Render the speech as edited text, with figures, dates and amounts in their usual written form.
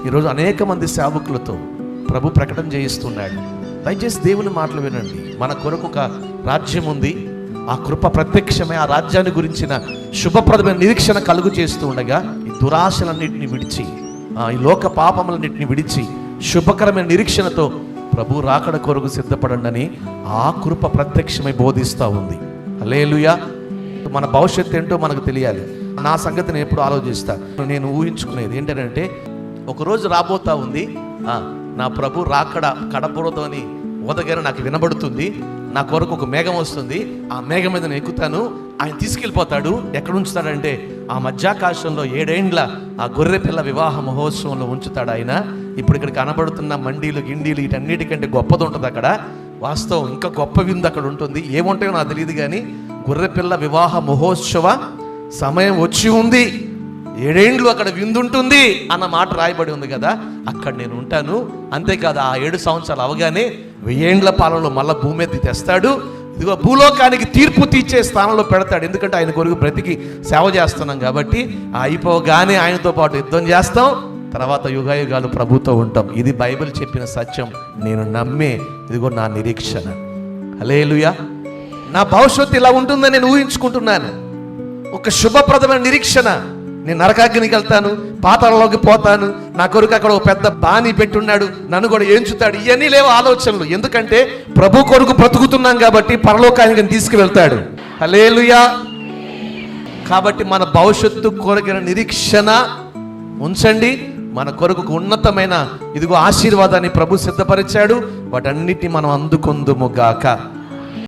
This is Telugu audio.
ఈరోజు అనేక మంది సేవకులతో ప్రభు ప్రకటన చేయిస్తున్నాడు. దయచేసి దేవుని మాటలు వినండి. మన కొరకు ఒక రాజ్యం ఉంది, ఆ కృప ప్రత్యక్షమే ఆ రాజ్యాన్ని గురించిన శుభప్రదమైన నిరీక్షణ కలుగు చేస్తూ ఉండగా ఈ దురాశలన్నింటినీ విడిచి, ఈ లోక పాపములన్నింటినీ విడిచి శుభకరమైన నిరీక్షణతో ప్రభు రాకడ కొరకు సిద్ధపడండి అని ఆ కృప ప్రత్యక్షమై బోధిస్తూ ఉంది. హల్లెలూయా. మన భవిష్యత్తు ఏంటో మనకు తెలియాలి. నా సంగతి నేను ఎప్పుడు ఆలోచిస్తాను. నేను ఊహించుకునేది ఏంటంటే, ఒకరోజు రాబోతా ఉంది, నా ప్రభు రాకడ కడపూరతోని ఓదగానే నాకు వినబడుతుంది. నా కొరకు ఒక మేఘం వస్తుంది, ఆ మేఘం మీద నేను ఎక్కుతాను, ఆయన తీసుకెళ్ళిపోతాడు. ఎక్కడ ఉంచుతాడంటే ఆ మధ్యాకాశంలో 7 ఏండ్ల ఆ గొర్రె పిల్ల వివాహ మహోత్సవంలో ఉంచుతాడు ఆయన. ఇప్పుడు ఇక్కడ కనబడుతున్న మండీలు గిండీలు వీటన్నిటికంటే గొప్పది ఉంటుంది అక్కడ. వాస్తవం ఇంకా గొప్ప విందు అక్కడ ఉంటుంది. ఏముంటాయో నాకు తెలియదు కానీ గొర్రెపిల్ల వివాహ మహోత్సవ సమయం వచ్చి ఉంది, 7 ఏండ్లు అక్కడ విందుంటుంది అన్న మాట రాయబడి ఉంది కదా. అక్కడ నేను ఉంటాను. అంతేకాదు, ఆ 7 సంవత్సరాలు అవగానే 1000 ఏండ్ల పాలనలో మళ్ళీ భూమి మీద తెస్తాడు. ఇదిగో భూలోకానికి తీర్పు తీర్చే స్థానంలో పెడతాడు. ఎందుకంటే ఆయన కొరకు బ్రతికి సేవ చేస్తున్నాం కాబట్టి. అయిపోగానే ఆయనతో పాటు యుద్ధం చేస్తాం, తర్వాత యుగాయుగాలు ప్రభుతో ఉంటాం. ఇది బైబిల్ చెప్పిన సత్యం. నేను నమ్మే ఇదిగో నా నిరీక్షణ. హల్లెలూయా. నా భవిష్యత్తు ఇలా ఉంటుందని నేను ఊహించుకుంటున్నాను. ఒక శుభప్రదమైన నిరీక్షణ. నేను నరకాగ్నికి వెళ్తాను, పాతాళంలోకి పోతాను, నా కొరకు అక్కడ ఒక పెద్ద బాణీ పెట్టున్నాడు, నన్ను కూడా ఏంచుతాడు. ఇవన్నీ లేవు ఆలోచనలు. ఎందుకంటే ప్రభు కొరకు బ్రతుకుతున్నాం కాబట్టి పరలోకానికి తీసుకువెళ్తాడు. హల్లెలూయా. కాబట్టి మన భవిష్యత్తు కొరకైన నిరీక్షణ ఉంచండి. మన కొరకు ఉన్నతమైన ఇదిగో ఆశీర్వాదాన్ని ప్రభు సిద్ధపరిచాడు. వాటన్నిటిని మనం అందుకొందుము గాక.